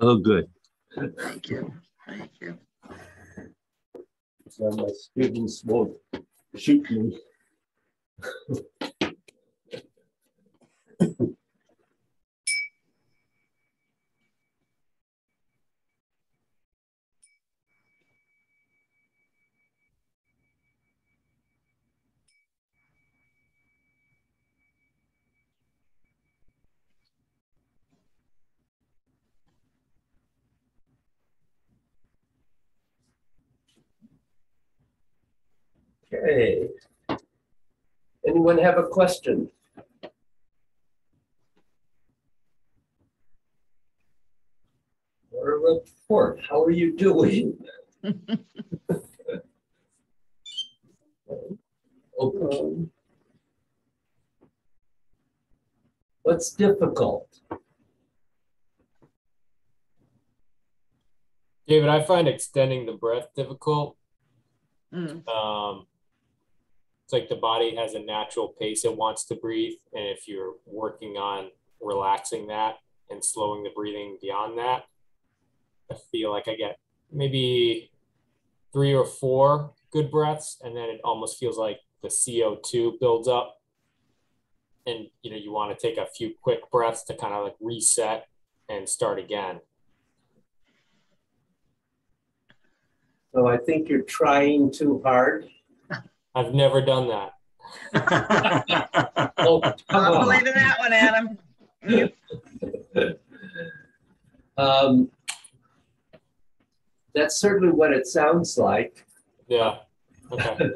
Oh, good. Thank you. Thank you. So my students won't shoot me. Okay. Anyone have a question? Or a report? How are you doing? Okay. What's difficult? David, I find extending the breath difficult. It's like the body has a natural pace it wants to breathe. And if you're working on relaxing that and slowing the breathing beyond that, I feel like I get maybe 3 or 4 good breaths. And then it almost feels like the CO2 builds up. And, you know, you want to take a few quick breaths to kind of like reset and start again. So I think you're trying too hard. I've never done that. Oh, come Not on. believing that one, Adam. That's certainly what it sounds like. Yeah. Okay.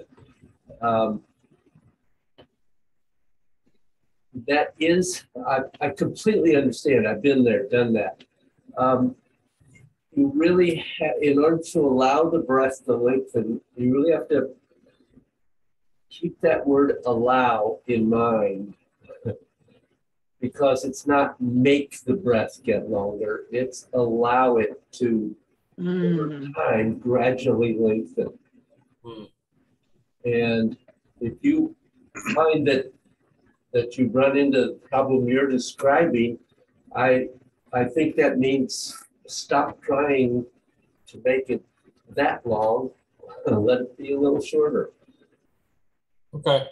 That is, I completely understand. I've been there, done that. You really have, in order to allow the breath to lengthen, you really have to keep that word allow in mind, because it's not make the breath get longer, it's allow it to over time gradually lengthen. And if you find that you run into the problem you're describing, I think that means stop trying to make it that long and let it be a little shorter. Okay.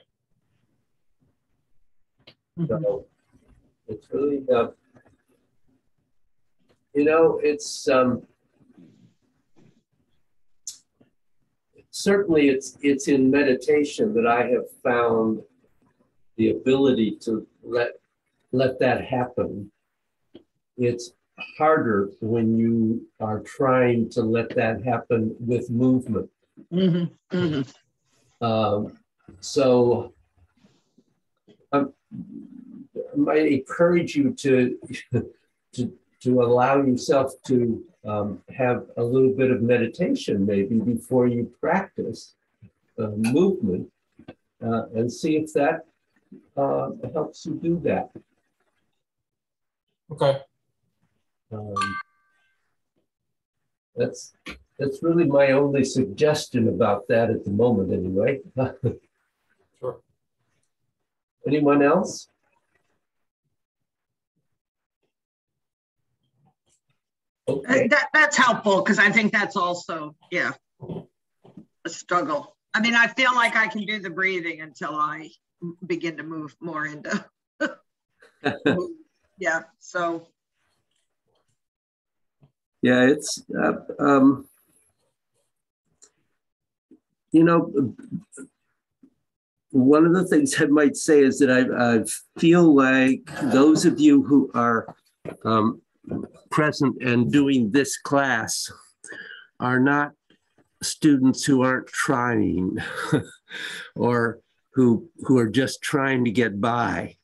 So it's really, you know, it's certainly it's in meditation that I have found the ability to let that happen. It's harder when you are trying to let that happen with movement. So I might encourage you to allow yourself to have a little bit of meditation maybe before you practice movement, and see if that helps you do that. Okay. That's really my only suggestion about that at the moment, anyway. Sure. Anyone else? Okay. That's helpful, because I think that's also, yeah, a struggle. I mean, I feel like I can do the breathing until I begin to move more into, yeah, so. Yeah, it's, you know, one of the things I might say is that I feel like those of you who are present and doing this class are not students who aren't trying or who are just trying to get by.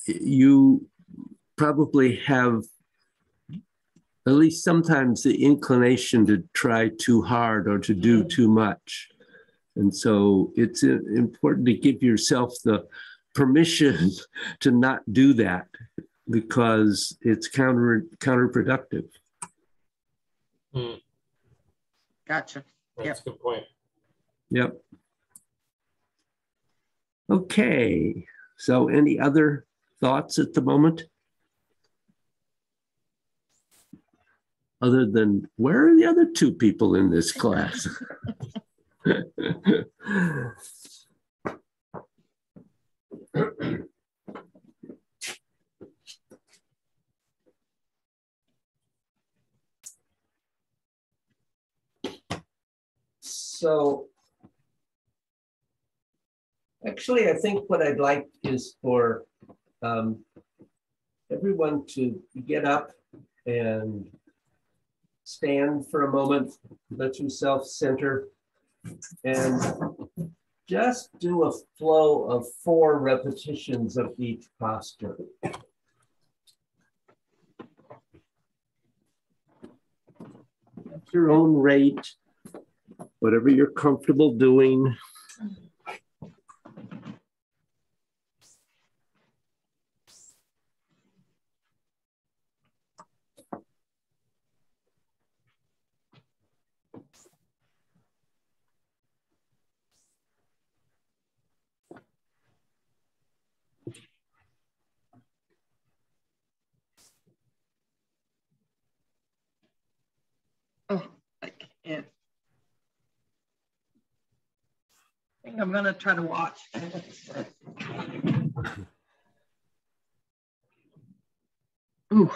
You probably have at least sometimes the inclination to try too hard or to do too much. And so it's important to give yourself the permission to not do that, because it's counterproductive. Gotcha. That's a good point. Yep. Okay. So any other thoughts at the moment? other than where are the other two people in this class? So actually, I think what I'd like is for everyone to get up and stand for a moment, let yourself center, and just do a flow of 4 repetitions of each posture. At your own rate, whatever you're comfortable doing. Oh, I can't. I think I'm gonna try to watch. Ooh.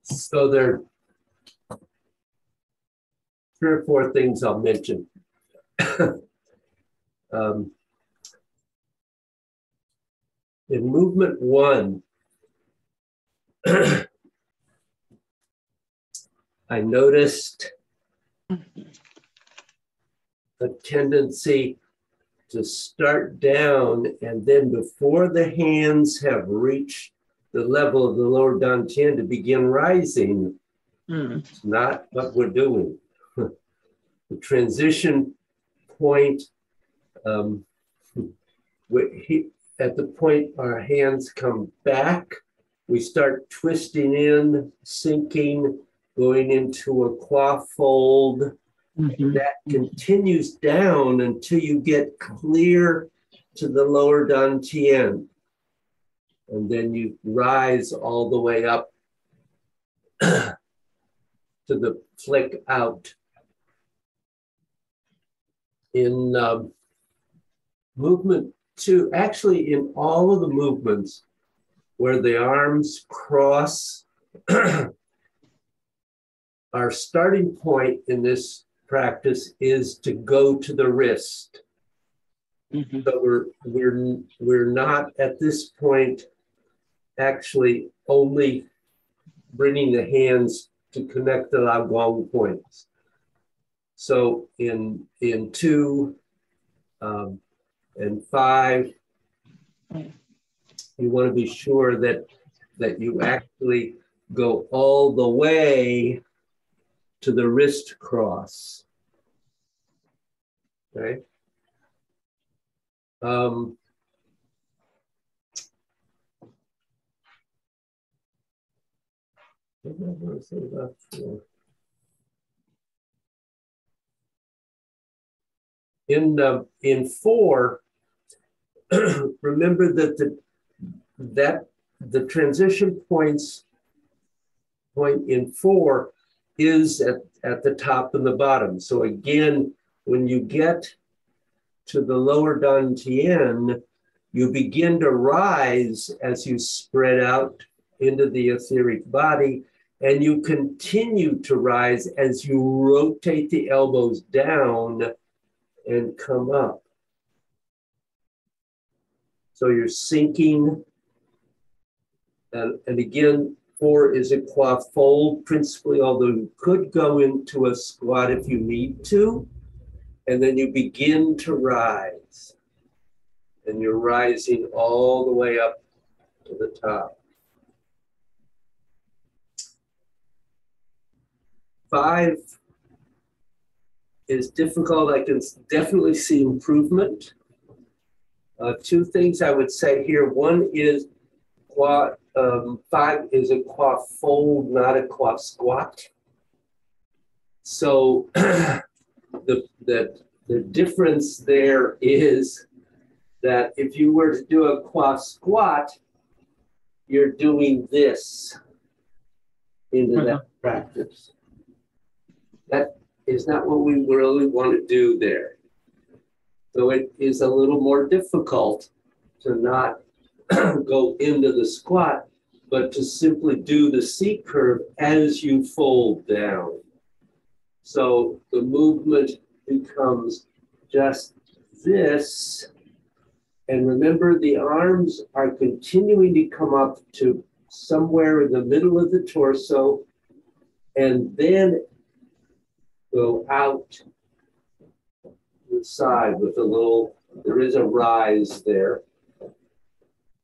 So there are 3 or 4 things I'll mention. In movement 1, I noticed a tendency to start down, and then before the hands have reached the level of the lower dantian to begin rising. It's not what we're doing. The transition point, at the point our hands come back, we start twisting in, sinking, going into a qua fold. That continues down until you get clear to the lower dantian. And then you rise all the way up to the flick out. In movement 2, actually in all of the movements where the arms cross, our starting point in this practice is to go to the wrist. So we're not at this point actually only bringing the hands to connect the lagong points. So in 2 and 5, you want to be sure that you actually go all the way to the wrist cross. Okay. What did I want to say about 4? In 4, remember that the transition point in 4 is at the top and the bottom. So again, when you get to the lower dantian, you begin to rise as you spread out into the etheric body, and you continue to rise as you rotate the elbows down and come up. So you're sinking, and again, 4 is a qua fold principally, although you could go into a squat if you need to, and then you begin to rise, and you're rising all the way up to the top. 5 is difficult. I can definitely see improvement. 2 things I would say here. One is 5 is a qua fold, not a qua squat. So the difference there is that if you were to do a qua squat, you're doing this into that practice. That is not what we really want to do there. So it is a little more difficult to not go into the squat, but to simply do the C curve as you fold down. So the movement becomes just this. And remember, the arms are continuing to come up to somewhere in the middle of the torso, and then go out the side with a little, there is a rise there.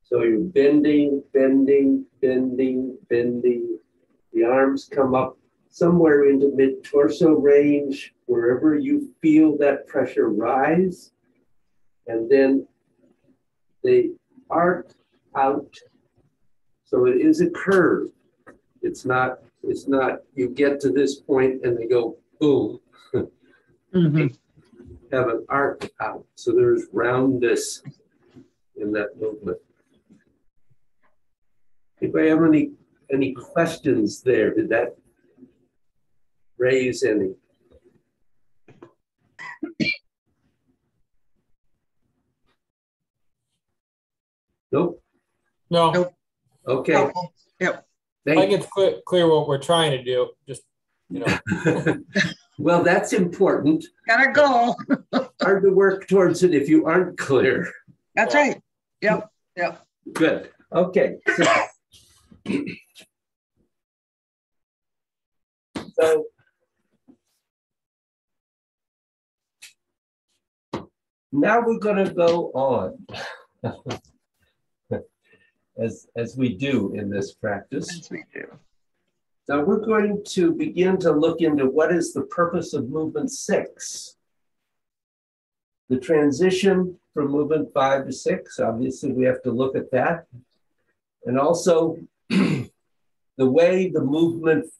So you're bending, bending, bending, bending. The arms come up somewhere into mid-torso range, wherever you feel that pressure rise. And then they arc out. So it is a curve. It's not, you get to this point and they go boom. Have an arc out. So there's roundness in that movement. Anybody have any questions there? Did that raise any? Nope. No, Nope. Okay, Helpful. Yep. I thank think it's clear what we're trying to do. Just, you know, Well, that's important. Got a goal. Hard to work towards it if you aren't clear. That's Yeah. right. Yep. Yep. Good. Okay. So now we're going to go on as we do in this practice. Yes, we do. So we're going to begin to look into what is the purpose of movement 6. The transition from movement 5 to 6, obviously we have to look at that. And also the way the movement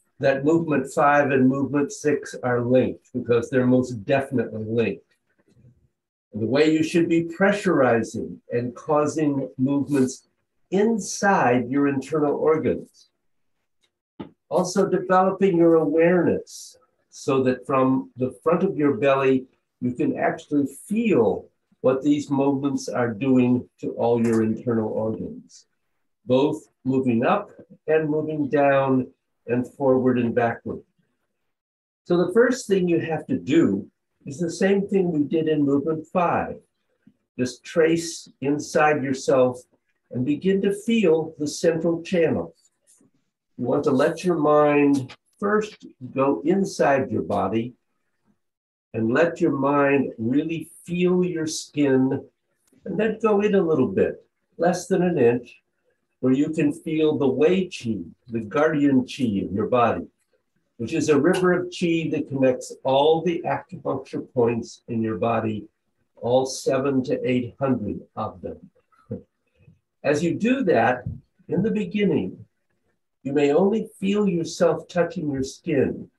5 and movement 6 are linked, because they're most definitely linked. And the way you should be pressurizing and causing movements inside your internal organs. Also developing your awareness so that from the front of your belly, you can actually feel what these movements are doing to all your internal organs, both moving up and moving down and forward and backward. So the first thing you have to do is the same thing we did in movement 5. Just trace inside yourself and begin to feel the central channel. You want to let your mind first go inside your body and let your mind really feel your skin, and then go in a little bit, less than an inch, where you can feel the Wei Qi, the guardian Qi in your body, which is a river of Qi that connects all the acupuncture points in your body, all 700 to 800 of them. As you do that, in the beginning, you may only feel yourself touching your skin,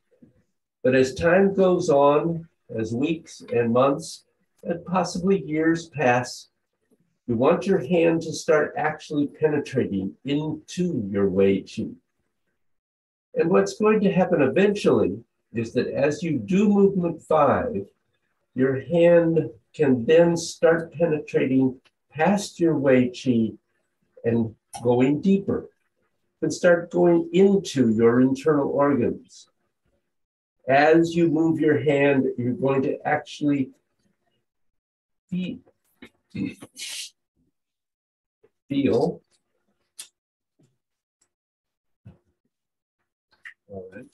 but as time goes on, as weeks and months and possibly years pass, you want your hand to start actually penetrating into your Wei Qi. And what's going to happen eventually is that as you do movement 5, your hand can then start penetrating past your Wei Qi and going deeper, and start going into your internal organs. As you move your hand, you're going to actually feel. All right.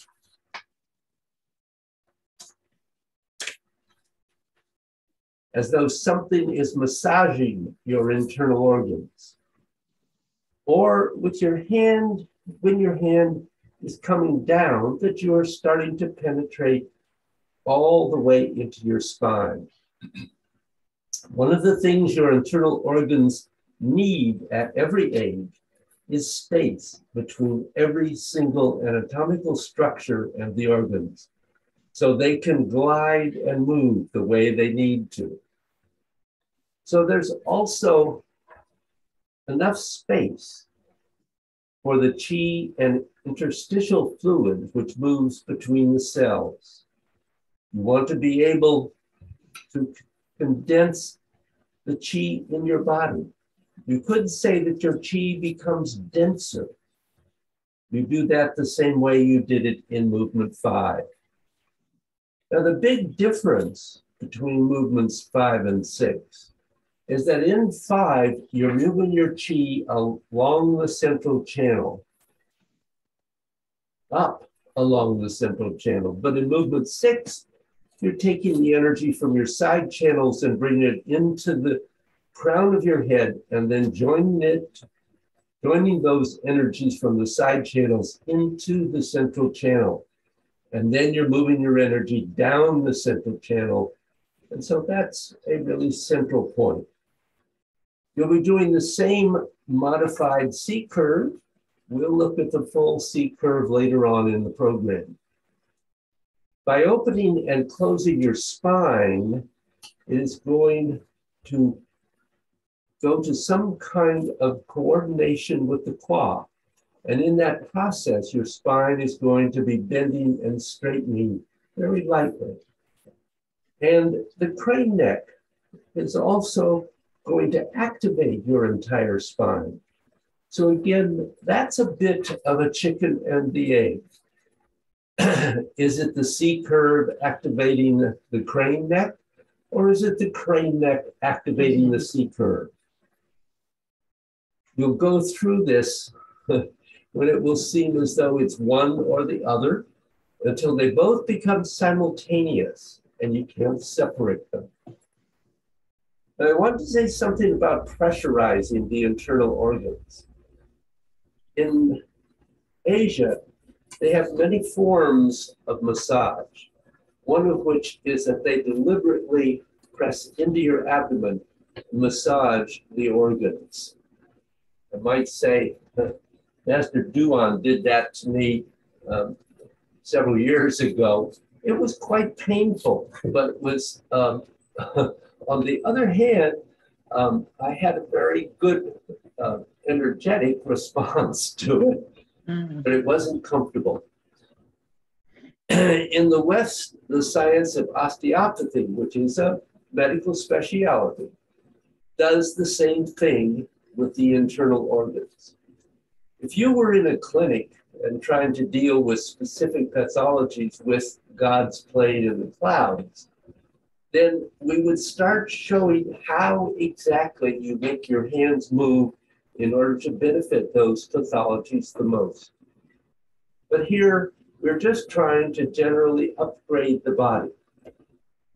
As though something is massaging your internal organs. Or with your hand, when your hand is coming down, that you are starting to penetrate all the way into your spine. One of the things your internal organs need at every age is space between every single anatomical structure and the organs, so they can glide and move the way they need to. So there's also enough space for the qi and interstitial fluid which moves between the cells. You want to be able to condense the qi in your body. You could say that your qi becomes denser. You do that the same way you did it in movement 5. Now, the big difference between movements 5 and 6 is that in 5, you're moving your qi along the central channel, up along the central channel. But in movement 6, you're taking the energy from your side channels and bringing it into the crown of your head, and then joining those energies from the side channels into the central channel. And then you're moving your energy down the central channel. And so that's a really central point. You'll be doing the same modified C curve. We'll look at the full C curve later on in the program. By opening and closing your spine, it is going to go to some kind of coordination with the qua. And in that process, your spine is going to be bending and straightening very lightly. And the crane neck is also going to activate your entire spine. So again, that's a bit of a chicken and the egg. Is it the C curve activating the crane neck, or is it the crane neck activating the C curve? You'll go through this when it will seem as though it's one or the other until they both become simultaneous and you can't separate them. And I want to say something about pressurizing the internal organs. In Asia, they have many forms of massage, one of which is that they deliberately press into your abdomen and massage the organs. I might say, Master Duan did that to me several years ago. It was quite painful, but it was, on the other hand, I had a very good energetic response to it. But it wasn't comfortable. In the West, the science of osteopathy, which is a medical specialty, does the same thing with the internal organs. If you were in a clinic and trying to deal with specific pathologies with God's plane in the clouds, then we would start showing how exactly you make your hands move in order to benefit those pathologies the most. But here, we're just trying to generally upgrade the body.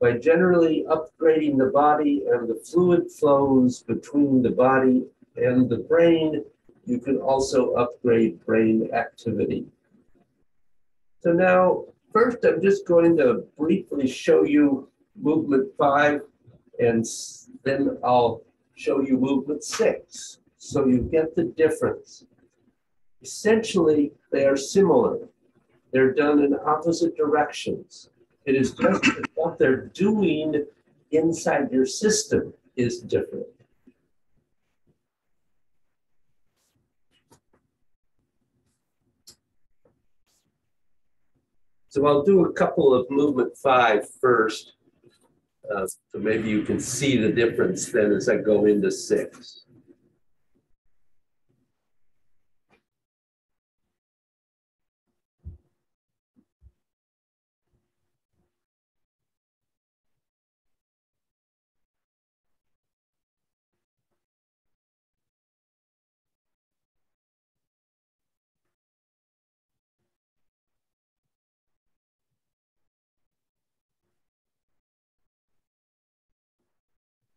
By generally upgrading the body and the fluid flows between the body and the brain, you can also upgrade brain activity. So now, first I'm just going to briefly show you movement 5, and then I'll show you movement 6. So you get the difference. Essentially, they are similar. They're done in opposite directions. It is just that what they're doing inside your system is different. So I'll do a couple of movement 5 first, so maybe you can see the difference then as I go into 6.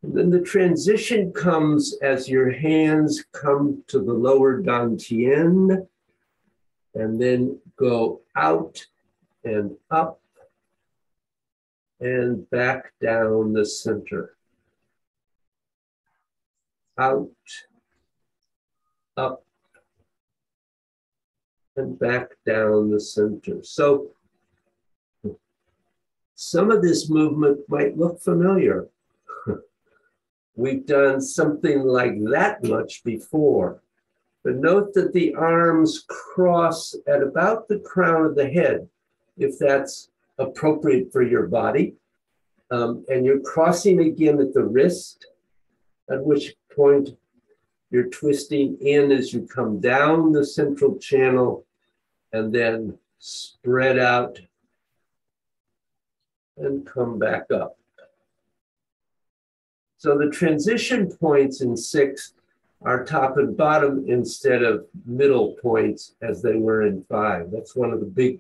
And then the transition comes as your hands come to the lower dantian and then go out and up and back down the center. Out, up, and back down the center. So some of this movement might look familiar. We've done something like that much before. But note that the arms cross at about the crown of the head, if that's appropriate for your body. And you're crossing again at the wrist, at which point you're twisting in as you come down the central channel and then spread out and come back up. So the transition points in 6 are top and bottom instead of middle points as they were in 5. That's one of the big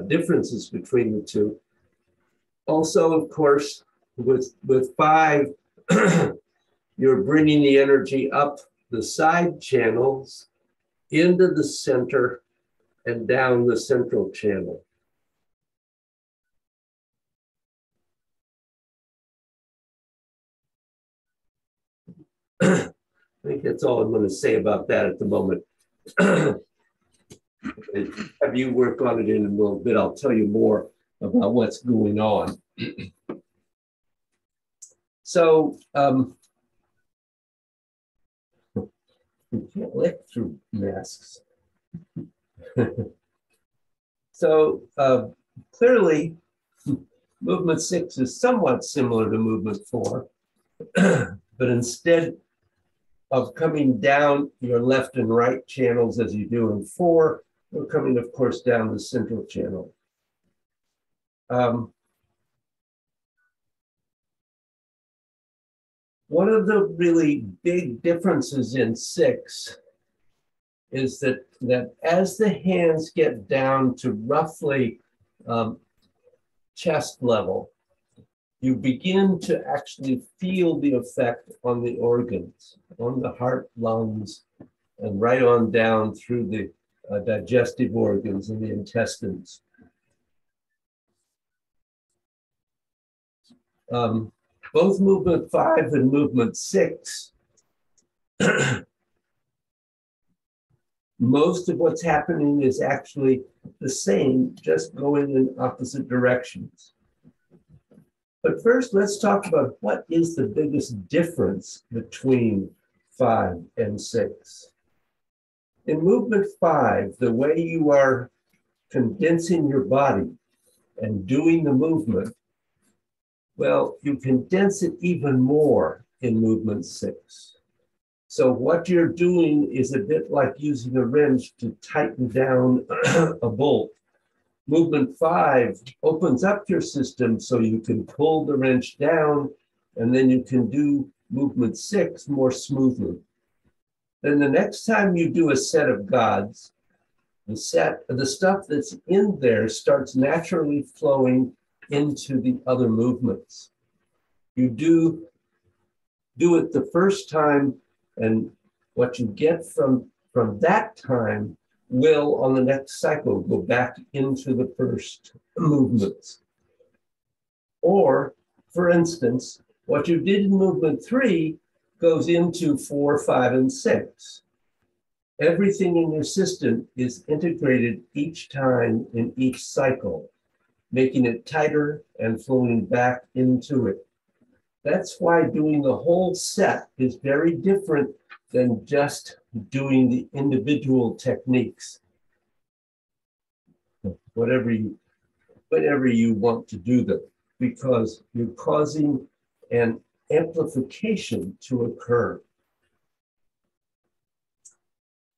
differences between the two. Also, of course, with 5, you're bringing the energy up the side channels into the center and down the central channel. I think that's all I'm going to say about that at the moment. Have you work on it in a little bit? I'll tell you more about what's going on. So, you can't lick through masks. So, clearly, movement 6 is somewhat similar to movement 4, but instead of coming down your left and right channels as you do in 4. We're coming, of course, down the central channel. One of the really big differences in 6 is that as the hands get down to roughly chest level, you begin to actually feel the effect on the organs, on the heart, lungs, and right on down through the digestive organs and the intestines. Both movement 5 and movement 6, most of what's happening is actually the same, just going in opposite directions. But first, let's talk about what is the biggest difference between 5 and 6. In movement 5, the way you are condensing your body and doing the movement, well, you condense it even more in movement 6. So what you're doing is a bit like using a wrench to tighten down a bolt. Movement 5 opens up your system so you can pull the wrench down, and then you can do movement 6 more smoothly. Then the next time you do a set of gods, the stuff that's in there starts naturally flowing into the other movements. You do it the first time, and what you get from that time will, on the next cycle, go back into the first movements. Or, for instance, what you did in movement 3 goes into 4, 5, and 6. Everything in your system is integrated each time in each cycle, making it tighter and flowing back into it. That's why doing the whole set is very different than just doing the individual techniques. Whatever you want to do them, because you're causing an amplification to occur.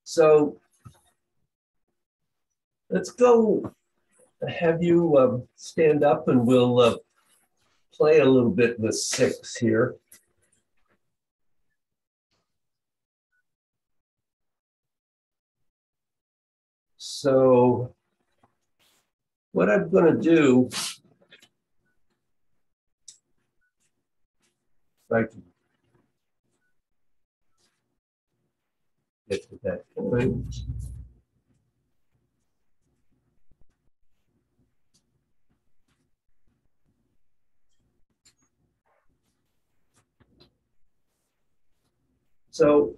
So let's go have you stand up, and we'll play a little bit with 6 here. So what I'm going to do, if I can get to that point. So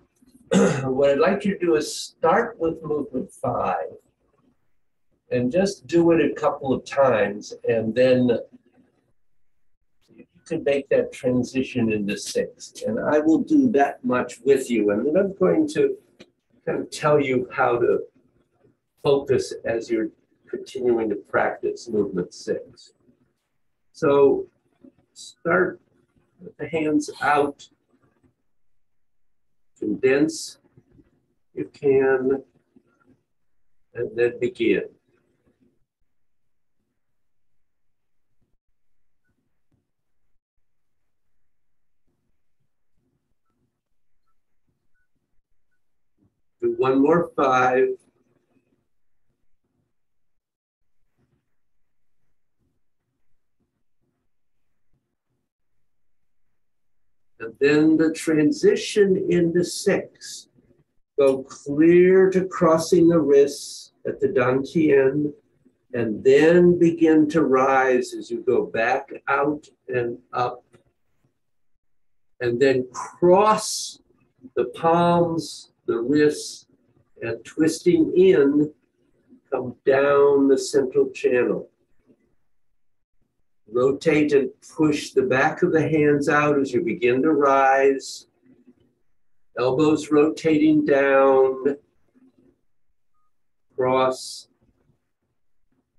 what I'd like you to do is start with movement 5 and just do it a couple of times, and then you can make that transition into 6. And I will do that much with you. And then I'm going to kind of tell you how to focus as you're continuing to practice movement 6. So start with the hands out. Condense if you can, and then begin. Do one more 5. And then the transition into 6. Go clear to crossing the wrists at the dantian, and then begin to rise as you go back out and up. And then cross the palms, the wrists, and twisting in, come down the central channel. Rotate and push the back of the hands out as you begin to rise. Elbows rotating down, cross,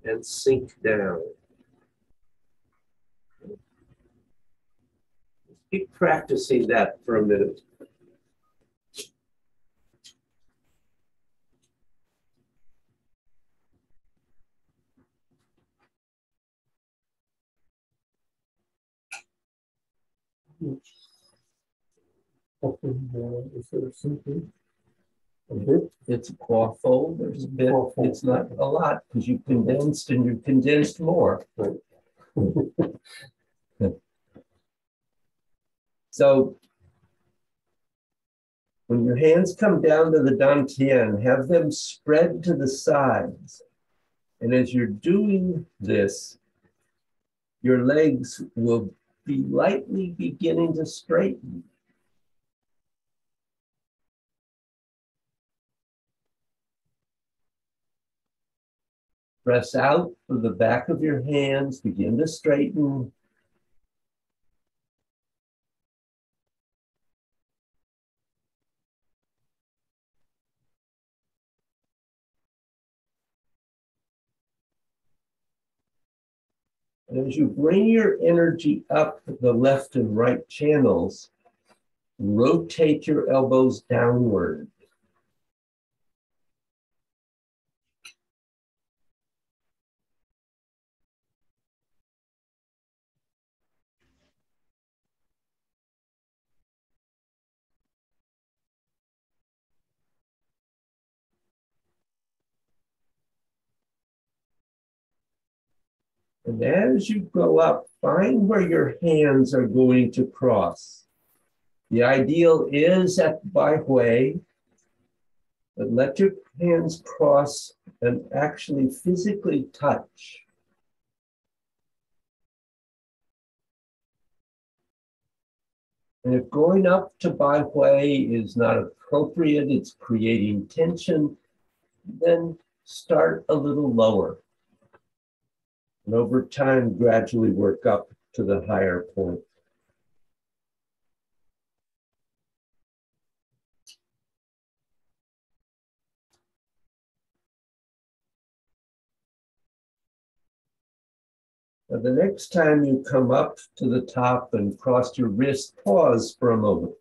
and sink down. Keep practicing that for a minute. Is there something? A bit? It's a quaffle. There's a bit. Quaffle. It's not a lot because you condensed and you condensed more. Right. So when your hands come down to the dantian, have them spread to the sides. And as you're doing this, your legs will be lightly beginning to straighten. Press out for the back of your hands, begin to straighten. And as you bring your energy up the left and right channels, rotate your elbows downward. And as you go up, find where your hands are going to cross. The ideal is at Bai Hui, but let your hands cross and actually physically touch. And if going up to Bai Hui is not appropriate, it's creating tension, then start a little lower. And over time, gradually work up to the higher point. Now, the next time you come up to the top and cross your wrist, pause for a moment.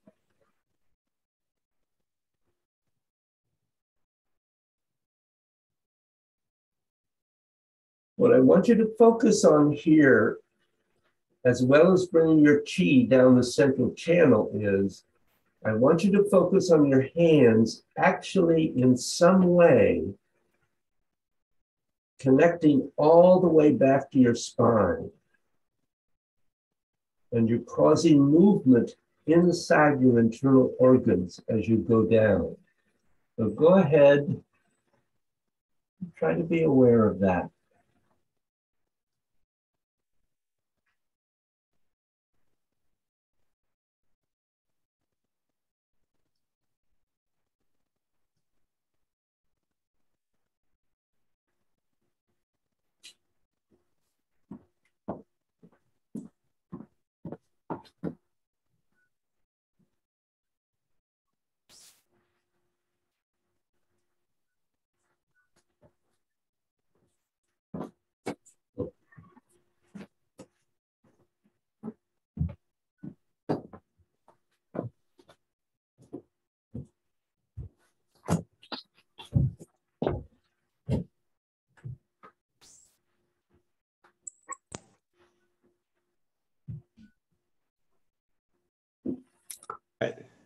What I want you to focus on here, as well as bringing your chi down the central channel, is I want you to focus on your hands actually in some way connecting all the way back to your spine. And you're causing movement inside your internal organs as you go down. So go ahead, try to be aware of that.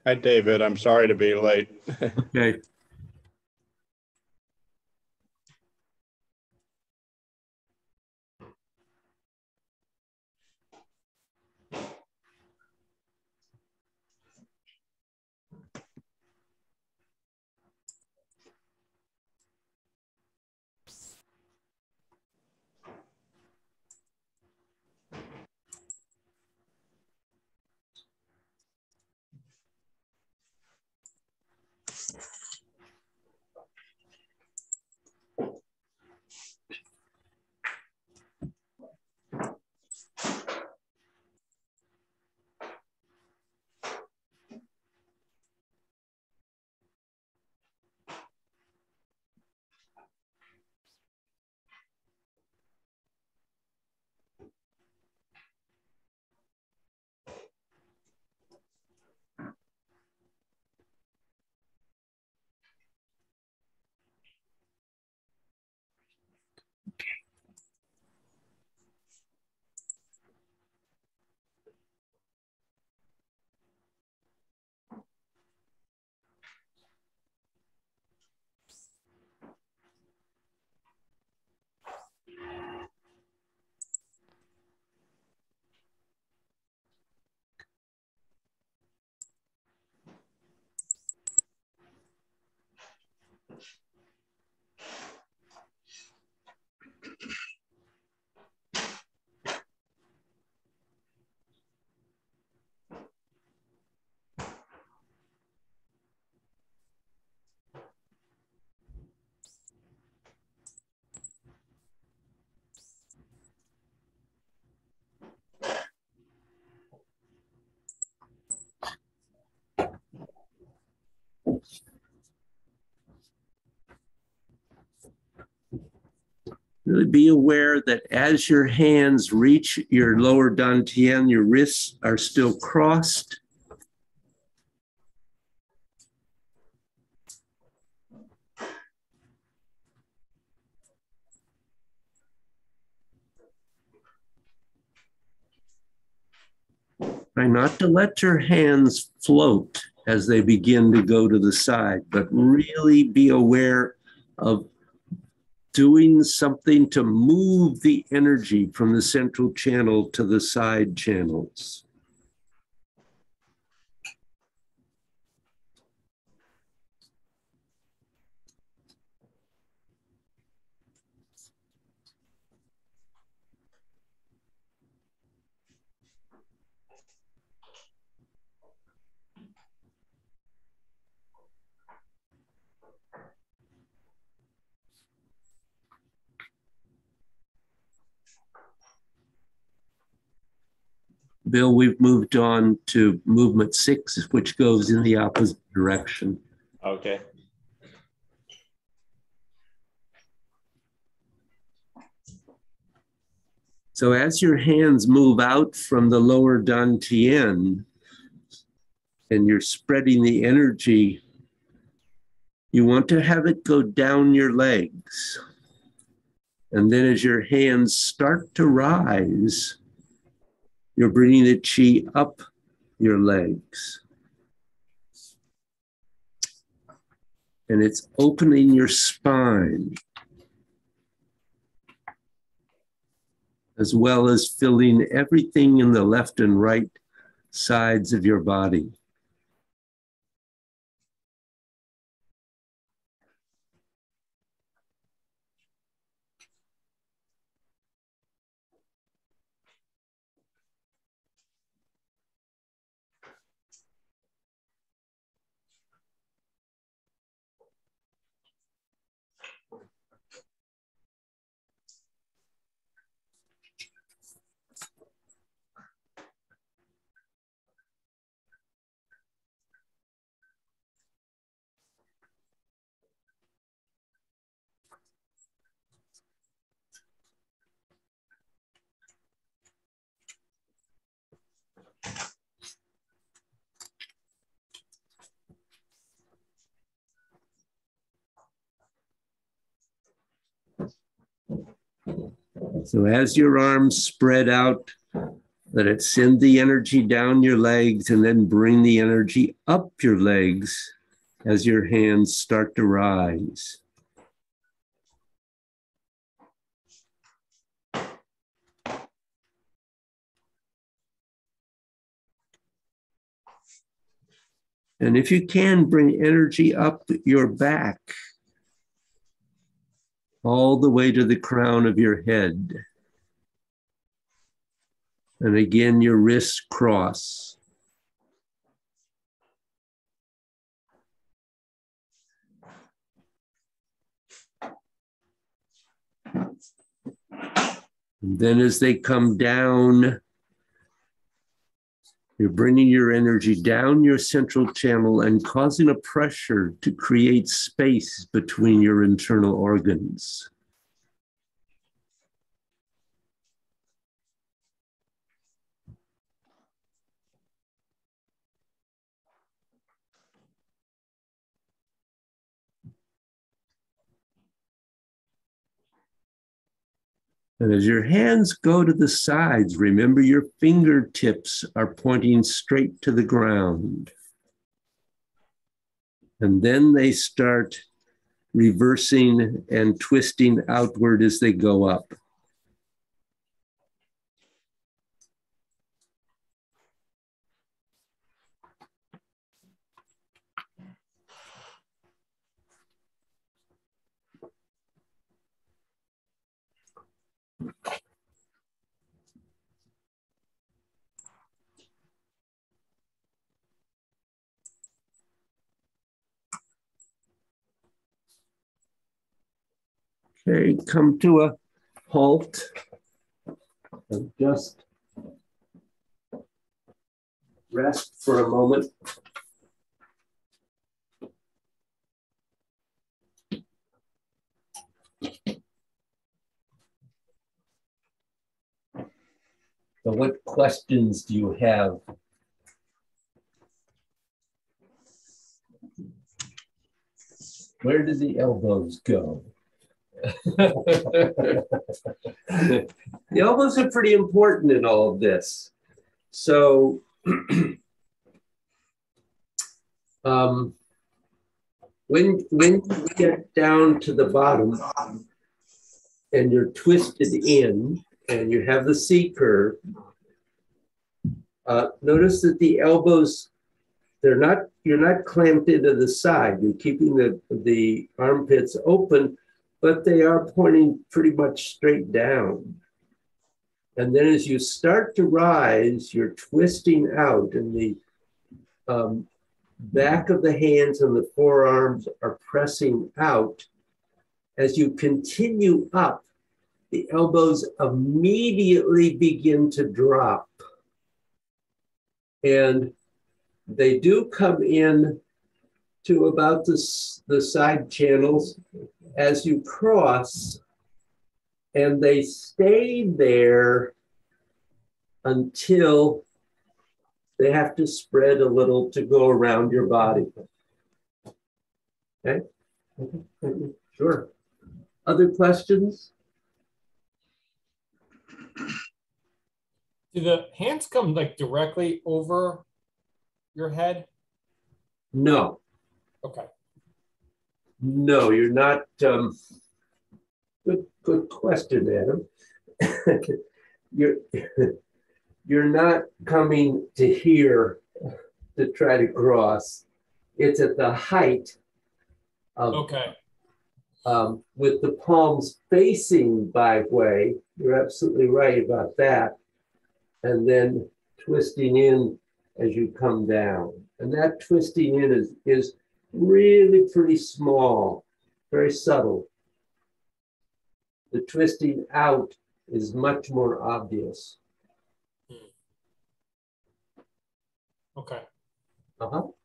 Hi, David. I'm sorry to be late. Okay. Really be aware that as your hands reach your lower dantian, your wrists are still crossed. Try not to let your hands float as they begin to go to the side, but really be aware of doing something to move the energy from the central channel to the side channels. Bill, we've moved on to movement 6, which goes in the opposite direction. Okay. So as your hands move out from the lower dantian and you're spreading the energy, you want to have it go down your legs. And then as your hands start to rise, you're bringing the chi up your legs. And it's opening your spine, as well as filling everything in the left and right sides of your body. So as your arms spread out, let it send the energy down your legs and then bring the energy up your legs as your hands start to rise. And if you can, bring energy up your back, all the way to the crown of your head. And again, your wrists cross. And then as they come down, you're bringing your energy down your central channel and causing a pressure to create space between your internal organs. And as your hands go to the sides, remember your fingertips are pointing straight to the ground. And then they start reversing and twisting outward as they go up. Okay, come to a halt. And just rest for a moment. So what questions do you have? Where do the elbows go? The elbows are pretty important in all of this. So when you get down to the bottom and you're twisted in and you have the C curve, notice that the elbows, you're not clamped into the side. You're keeping the armpits open, but they are pointing pretty much straight down. And then as you start to rise, you're twisting out, and the back of the hands and the forearms are pressing out. As you continue up, the elbows immediately begin to drop. And they do come in to about the side channels as you cross, and they stay there until they have to spread a little to go around your body. Okay? Sure. Other questions? Do the hands come like directly over your head? No. Okay. No, you're not. Good question, Adam. You're not coming to here to try to cross. It's at the height of, okay. With the palms facing by way. You're absolutely right about that. And then twisting in as you come down. And that twisting in is really pretty small, very subtle. The twisting out is much more obvious. Okay.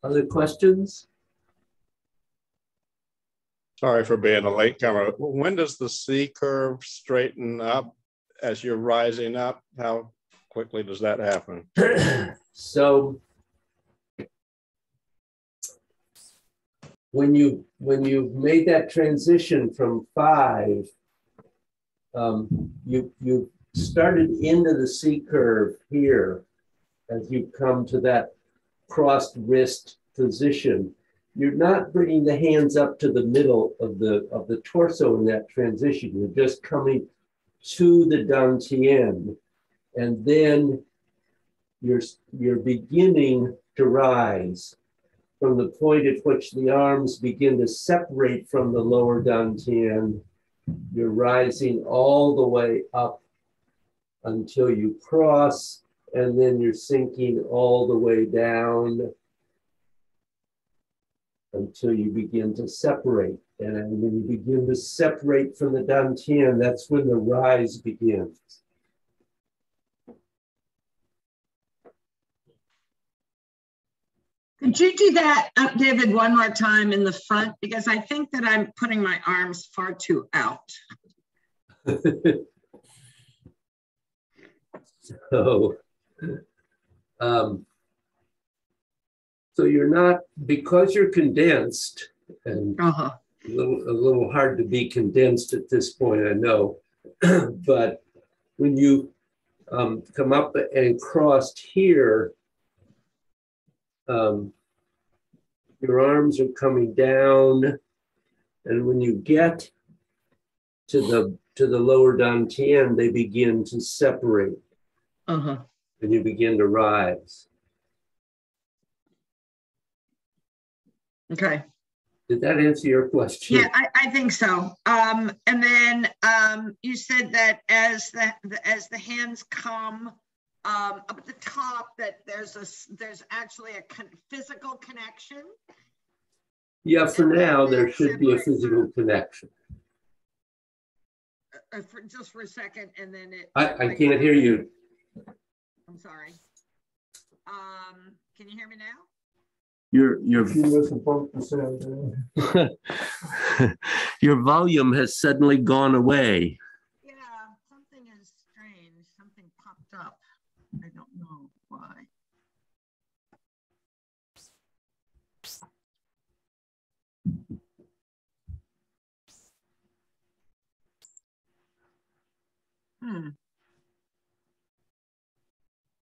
Other questions? Sorry for being a late comer. When does the C curve straighten up as you're rising up? How quickly does that happen? So when you've made that transition from 5, you started into the C curve here as you come to that crossed wrist position. You're not bringing the hands up to the middle of the torso in that transition. You're just coming to the dantian, and then you're beginning to rise from the point at which the arms begin to separate from the lower dantian. You're rising all the way up until you cross, and then you're sinking all the way down until you begin to separate. And when you begin to separate from the dantian, that's when the rise begins. Could you do that, David, one more time in the front? Because I think that I'm putting my arms far too out. So you're not, because you're condensed, and a little hard to be condensed at this point, I know, but when you come up and crossed here, your arms are coming down, and when you get to the lower dantian, they begin to separate, and you begin to rise. Okay. Did that answer your question? Yeah, I think so. And then you said that as the hands come up at the top, that there's actually a physical connection. Yeah, for now there should be a physical connection. Just for a second, and then it. I can't hear you. I'm sorry. Can you hear me now? Your volume has suddenly gone away. Yeah, something is strange. Something popped up.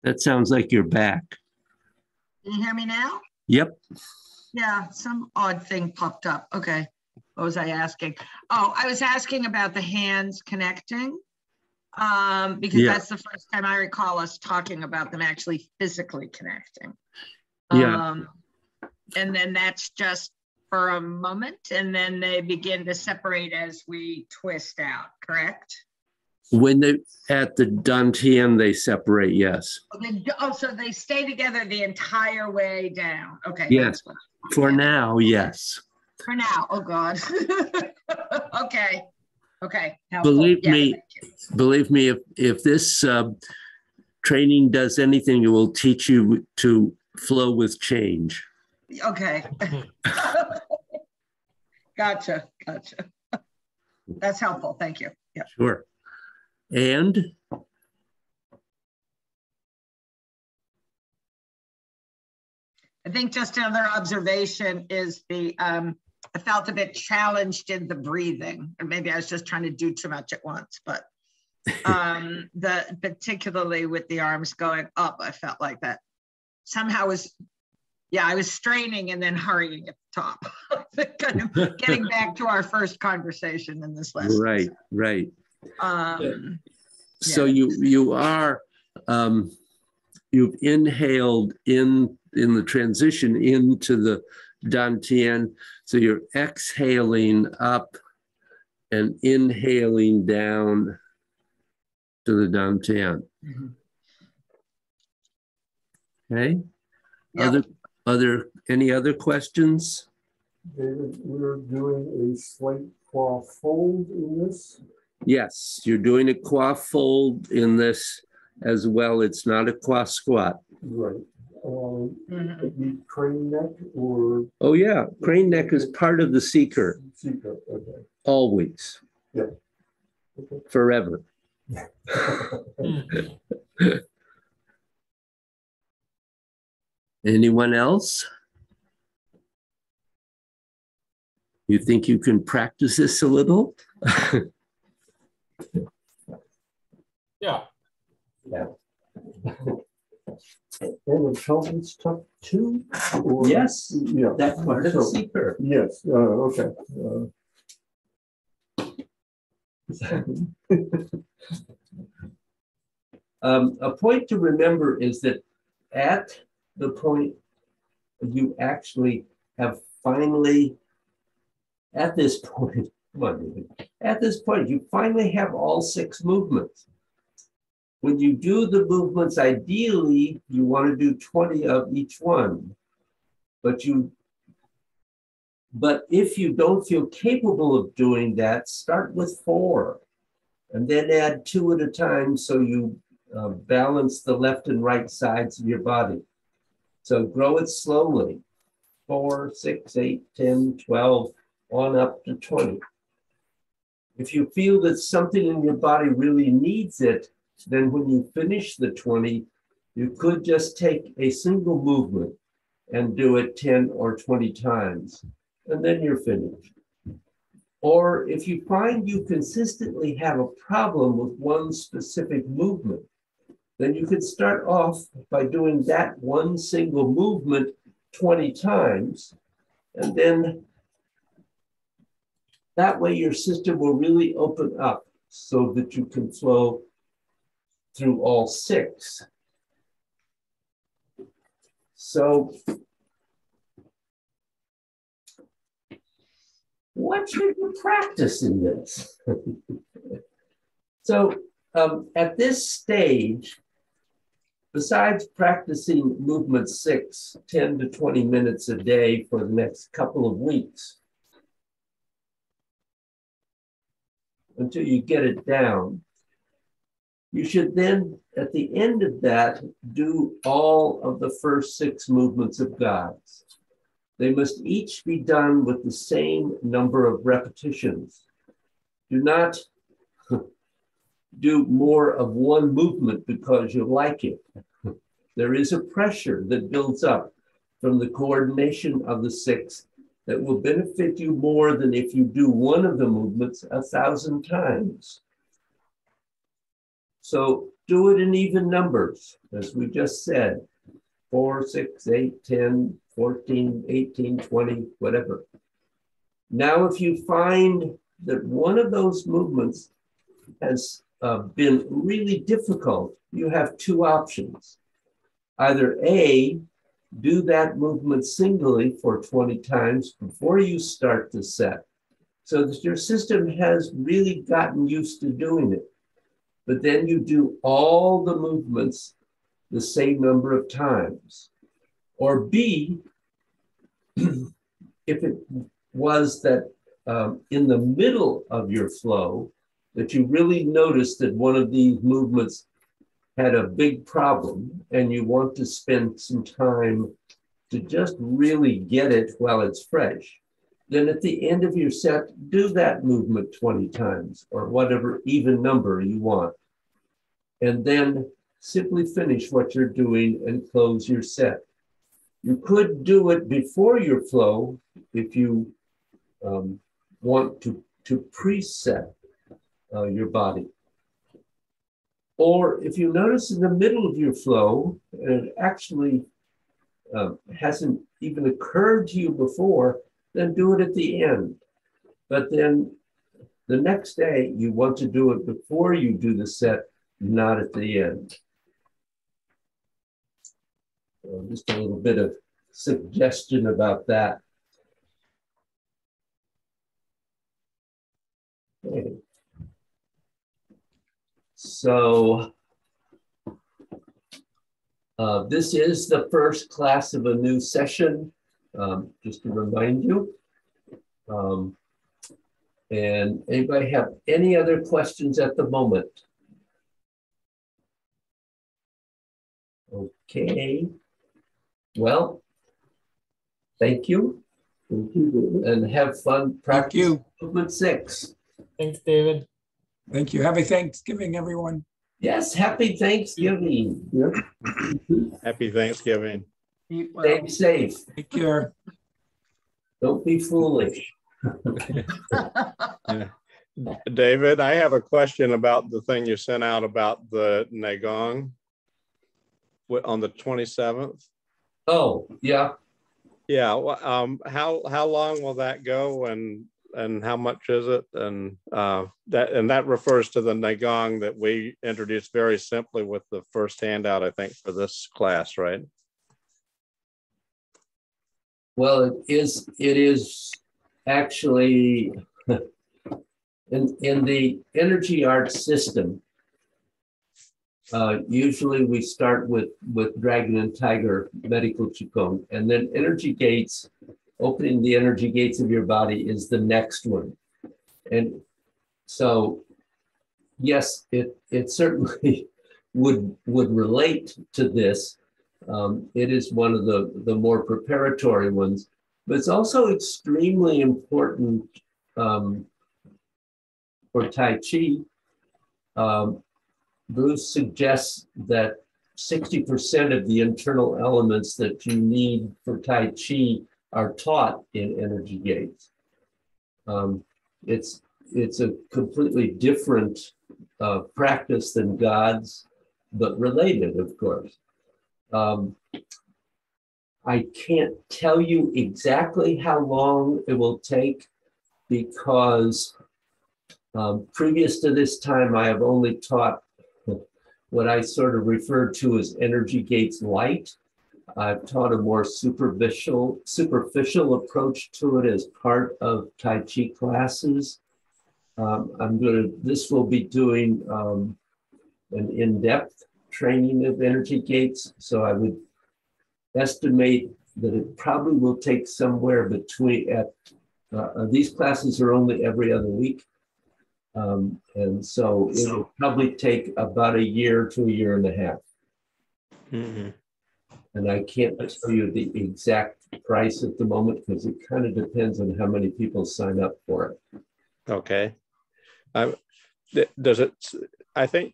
That sounds like you're back. Can you hear me now? Yep. Yeah, some odd thing popped up. Okay. What was I asking? Oh, I was asking about the hands connecting. Because Yeah. that's the first time I recall us talking about them actually physically connecting. Yeah. And then that's just for a moment, and then they begin to separate as we twist out, correct? When they at the dantian, they separate, yes. Oh, so they stay together the entire way down. Okay. Yes. That's what, For yeah. now, yes. For now. Oh God. Okay. Okay. Helpful. Believe Yeah, me, if this training does anything, it will teach you to flow with change. okay. Gotcha. That's helpful. Thank you. Yeah. Sure. And I think just another observation is I felt a bit challenged in the breathing, or maybe I was just trying to do too much at once, but particularly with the arms going up, I felt like that somehow I was straining and then hurrying at the top, kind of getting back to our first conversation in this lesson. Right. So Yeah. you are you've inhaled in the transition into the dantian. So you're exhaling up and inhaling down to the dantian. Okay. Yep. Any other questions? David, we're doing a slight claw fold in this. Yes, you're doing a qua fold in this as well. It's not a qua squat. Right. The crane neck or Oh yeah, crane neck is part of the seeker. seeker. Okay. Always. Yeah. Okay. Forever. Anyone else? You think you can practice this a little? Yeah. And the pelvis tuck too? Or? Yes. Yeah. That's part of the seeker. Yes. Okay. A point to remember is that at the point you actually have finally, at this point, you finally have all 6 movements. When you do the movements, ideally, you want to do 20 of each one. But if you don't feel capable of doing that, start with 4 and then add 2 at a time so you balance the left and right sides of your body. So grow it slowly, 4, 6, 8, 10, 12, on up to 20. If you feel that something in your body really needs it, then when you finish the 20, you could just take a single movement and do it 10 or 20 times, and then you're finished. Or if you find you consistently have a problem with one specific movement, then you could start off by doing that one single movement 20 times, and then that way your system will really open up so that you can flow through all 6. So what should you practice in this? So at this stage, besides practicing movement 6, 10 to 20 minutes a day for the next couple of weeks, until you get it down, you should then, at the end of that, do all of the first 6 movements of God's. They must each be done with the same number of repetitions. Do not do more of one movement because you like it. There is a pressure that builds up from the coordination of the 6 that will benefit you more than if you do one of the movements 1,000 times. So do it in even numbers, as we just said, 4, 6, 8, 10, 14, 18, 20, whatever. Now, if you find that one of those movements has been really difficult, you have two options. Either A, do that movement singly for 20 times before you start the set, so that your system has really gotten used to doing it. But then you do all the movements the same number of times. Or B, if it was that in the middle of your flow, that you really noticed that one of these movements had a big problem and you want to spend some time to just really get it while it's fresh, then at the end of your set, do that movement 20 times or whatever even number you want. And then simply finish what you're doing and close your set. You could do it before your flow if you want to preset your body. Or if you notice in the middle of your flow, and it actually hasn't even occurred to you before, then do it at the end. But then the next day, you want to do it before you do the set, not at the end. So just a little bit of suggestion about that. Okay. So this is the first class of a new session, just to remind you. And anybody have any other questions at the moment? Okay. Well, thank you. Thank you, and have fun practicing movement 6. Thanks, David. Thank you. Happy Thanksgiving, everyone. Yes, happy Thanksgiving. Yep. Happy Thanksgiving. Stay safe. Take care. Don't be foolish. Yeah. David, I have a question about the thing you sent out about the Nagong on the 27th. Oh, yeah. Yeah. How long will that go, and how much is it? And that refers to the Nagong that we introduced very simply with the first handout, I think, for this class, right? Well, it is actually in the energy arts system. Usually we start with Dragon and Tiger medical Qigong, and then energy gates, opening the energy gates of your body is the next one. And so, yes, it certainly would relate to this. It is one of the more preparatory ones, but it's also extremely important for Tai Chi. Bruce suggests that 60% of the internal elements that you need for Tai Chi are taught in energy gates. It's a completely different practice than God's, but related, of course. I can't tell you exactly how long it will take, because previous to this time, I have only taught what I sort of refer to as energy gates light. I've taught a more superficial approach to it as part of Tai Chi classes. This will be doing an in-depth training of energy gates. So I would estimate that it probably will take somewhere between, these classes are only every other week. And so it will probably take about a year to a year and a half. Mm-hmm. And I can't tell you the exact price at the moment, because it kind of depends on how many people sign up for it. Okay. Does it, I think,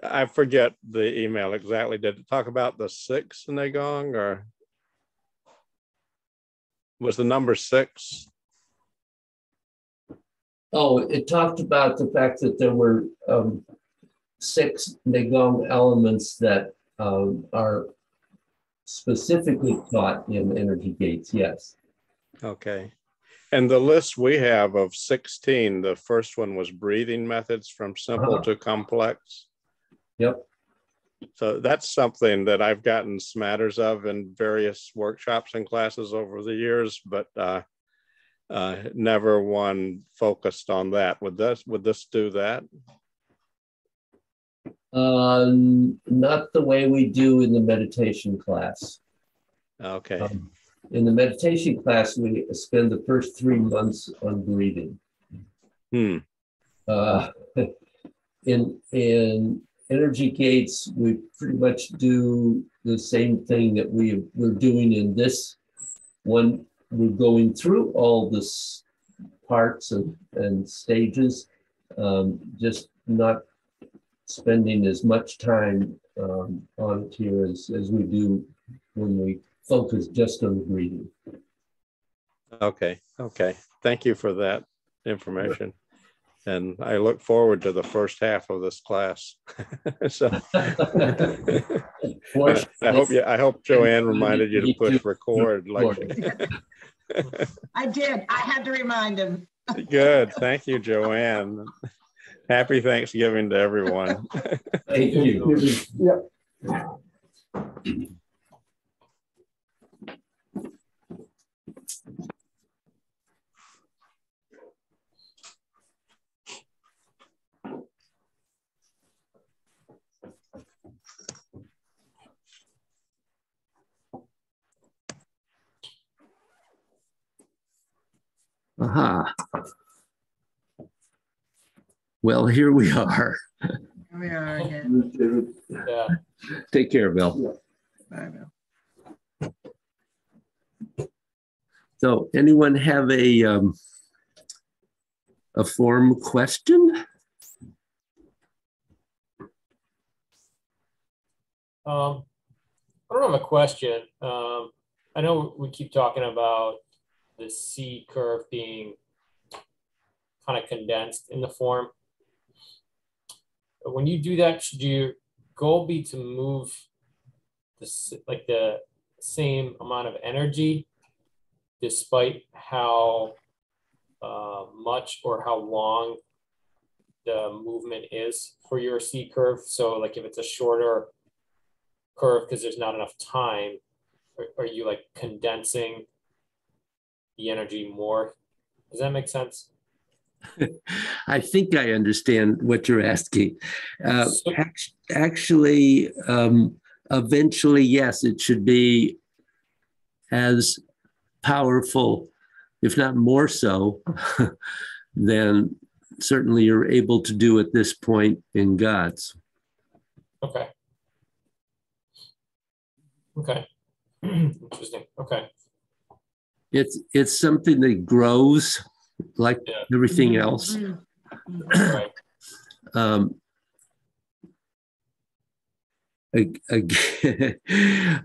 I forget the email exactly. Did it talk about the 6 Nagong, or was the number 6? Oh, it talked about the fact that there were 6 Nagong elements that are specifically taught in energy gates, yes. Okay. And the list we have of 16, the first one was breathing methods from simple to complex. Yep. So that's something that I've gotten smatters of in various workshops and classes over the years, but never one focused on that. Would this do that? Not the way we do in the meditation class. Okay. In the meditation class, we spend the first 3 months on breathing. In energy gates, we pretty much do the same thing that we're doing in this one. We're going through all this parts and stages, just not spending as much time on it here as we do when we focus just on the breathing. Okay. Okay. Thank you for that information. And I look forward to the first half of this class. So I hope Joanne reminded you to push record. I did. I had to remind him. Good. Thank you, Joanne. Happy Thanksgiving to everyone. Thank you. Yep. Aha. Well, here we are. Here we are again. Yeah. Take care, Bill. Bye, Bill. So anyone have a form question? I don't have a question. I know we keep talking about the C curve being kind of condensed in the form. But when you do that, should your goal be to move the same amount of energy despite how much or how long the movement is for your C curve? So like if it's a shorter curve because there's not enough time, are you like condensing the energy more? Does that make sense? I think I understand what you're asking. Actually, eventually, yes, it should be as powerful, if not more so, than certainly you're able to do at this point in God's. Okay. Okay. Interesting. Okay. It's something that grows like everything else. Right.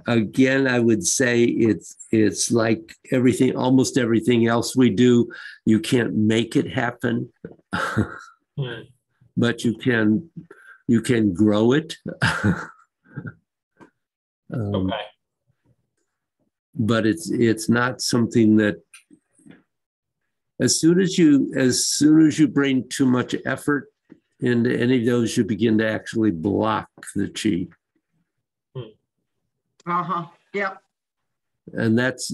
Again, I would say it's like everything, almost everything else we do. You can't make it happen, but you can grow it. Okay. But it's not something that as soon as you bring too much effort into any of those, you begin to actually block the chi. Yep. And that's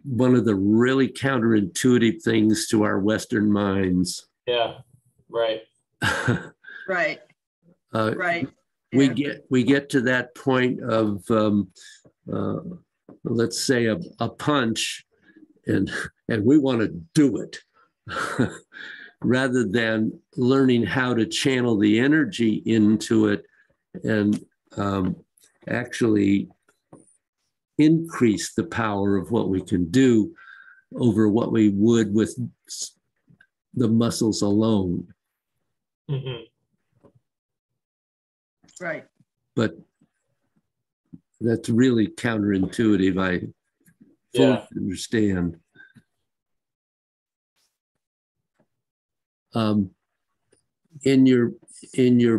one of the really counterintuitive things to our Western minds. Yeah. Right. Right. Right. We get to that point of let's say a punch, and we want to do it rather than learning how to channel the energy into it and actually increase the power of what we can do over what we would with the muscles alone. Mm-hmm. Right. But that's really counterintuitive. I fully in your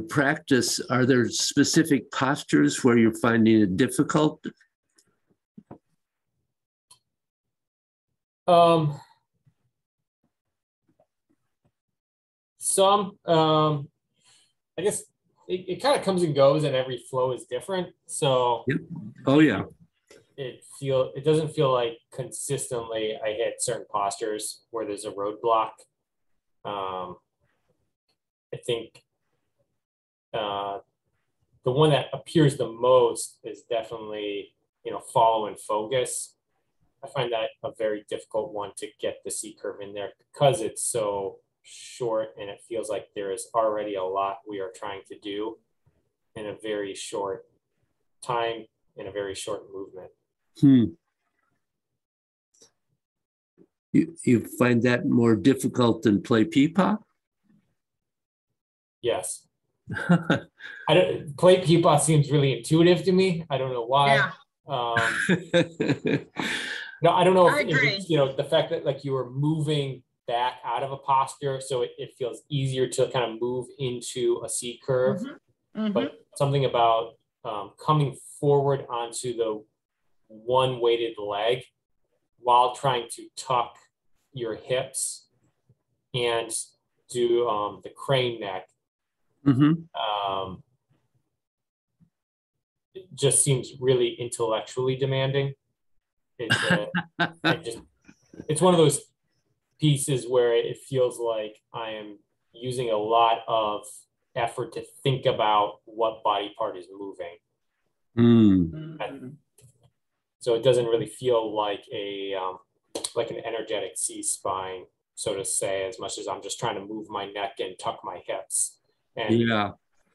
practice, are there specific postures where you're finding it difficult? I guess it kind of comes and goes, and every flow is different. So Yep. Oh yeah. It doesn't feel like consistently I hit certain postures where there's a roadblock. I think the one that appears the most is definitely, follow and focus. I find that a very difficult one to get the C curve in there because it's so short and it feels like there is already a lot we are trying to do in a very short time, in a very short movement. You find that more difficult than play peepaw? Yes. Play peepaw seems really intuitive to me. I don't know why. Yeah. No, I don't know I if agree. it's, the fact that like you were moving back out of a posture, so it feels easier to kind of move into a C curve. But something about coming forward onto the one weighted leg while trying to tuck your hips and do the crane neck. It just seems really intellectually demanding. It's one of those pieces where it feels like I am using a lot of effort to think about what body part is moving. So it doesn't really feel like like an energetic C spine, so to say, as much as I'm just trying to move my neck and tuck my hips and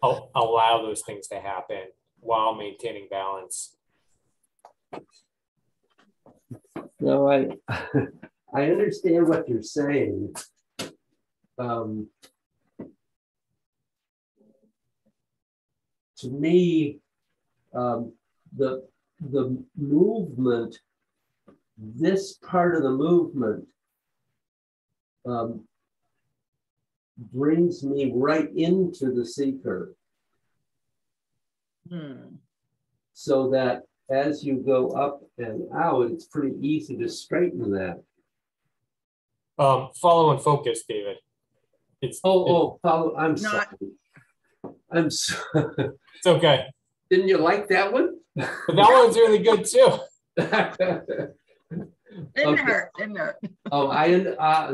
allow those things to happen while maintaining balance. No, I understand what you're saying. To me, the movement, this part of the movement brings me right into the C curve. So that as you go up and out, it's pretty easy to straighten that. Follow and focus, David. Follow. I'm sorry. I'm sorry. It's okay. Didn't you like that one? But that one's really good too. Didn't hurt.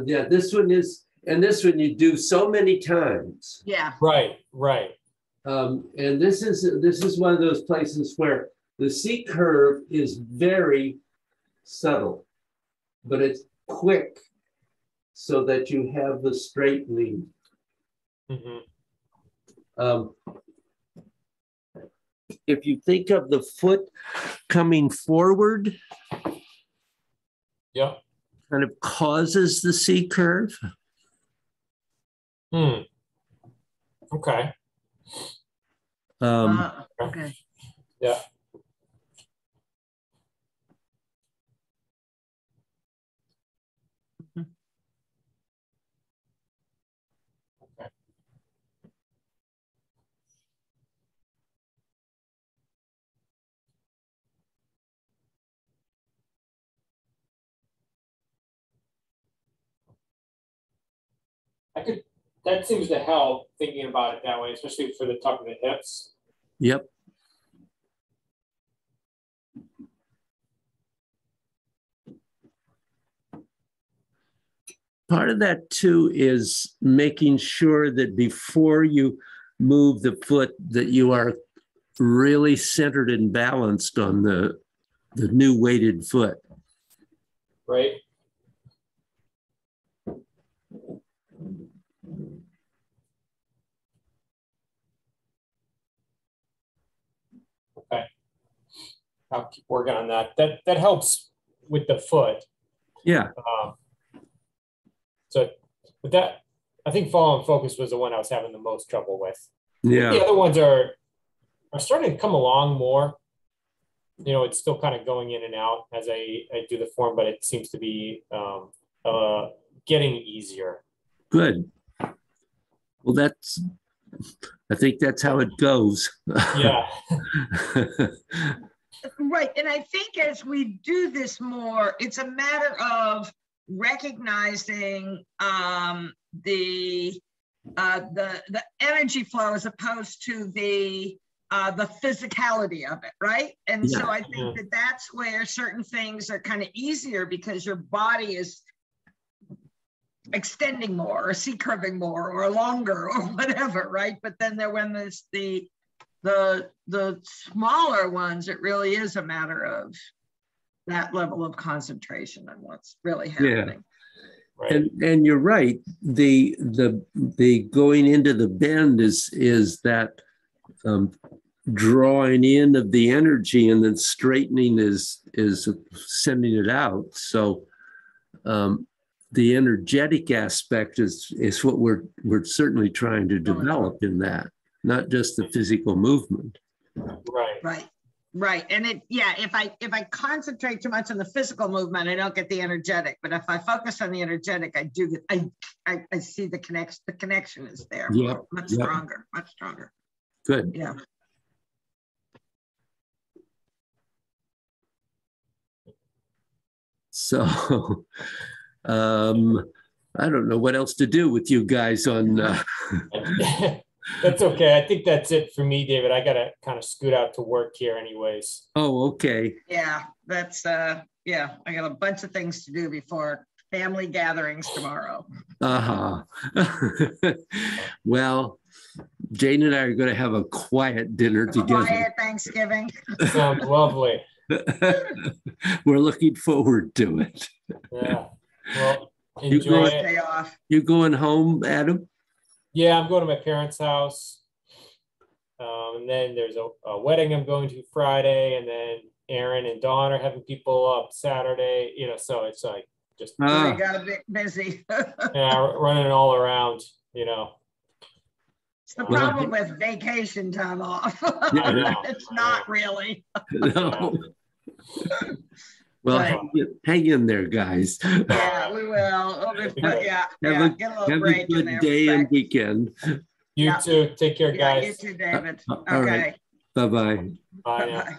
Yeah, this one is, and this one you do so many times. Yeah. Right. And this is one of those places where the C curve is very subtle, but it's quick so that you have the straightening. If you think of the foot coming forward, kind of causes the C curve. Okay. Okay. Yeah. That seems to help thinking about it that way, especially for the tuck of the hips. Yep. Part of that too is making sure that before you move the foot that you are really centered and balanced on the new weighted foot. Right. Okay. I'll keep working on that. That helps with the foot. Yeah. So with that, I think follow and focus was the one I was having the most trouble with. Yeah. The other ones are starting to come along more. It's still kind of going in and out as I do the form, but it seems to be getting easier. Good. Well, Well, I think that's how it goes. Yeah. Right. And I think as we do this more, it's a matter of recognizing the energy flow as opposed to the physicality of it, right? And so I think that that's where certain things are kind of easier because your body is extending more or C-curving more or longer or whatever, right? But then when there's the smaller ones, it really is a matter of that level of concentration and what's really happening. Right. And you're right. The going into the bend is that drawing in of the energy, and then straightening is sending it out. So the energetic aspect is what we're certainly trying to develop in that, not just the physical movement. Right. And if I concentrate too much on the physical movement, I don't get the energetic. But if I focus on the energetic, I do get, I see the connection. The connection is there. Yep. Much stronger. Good. Yeah. So I don't know what else to do with you guys on. That's okay. I think that's it for me, David. I gotta kind of scoot out to work here anyways. Oh, okay. Yeah, that's I got a bunch of things to do before family gatherings tomorrow. Well, Jane and I are going to have a quiet dinner together. Quiet Thanksgiving. Sounds lovely. We're looking forward to it. Yeah. Well, enjoy it. Day off. You going home, Adam? Yeah, I'm going to my parents' house. And then there's a wedding I'm going to Friday, and then Aaron and Dawn are having people up Saturday, so it's like just We got a bit busy. running all around, It's the problem with vacation time off. It's not really. No. Well, Right. hang in there, guys. Yeah, we will. Get a little break in there. Good day and weekend. You too. Take care, Yeah, guys. you too, David. All Okay. right. Bye-bye. Bye now. Bye-bye.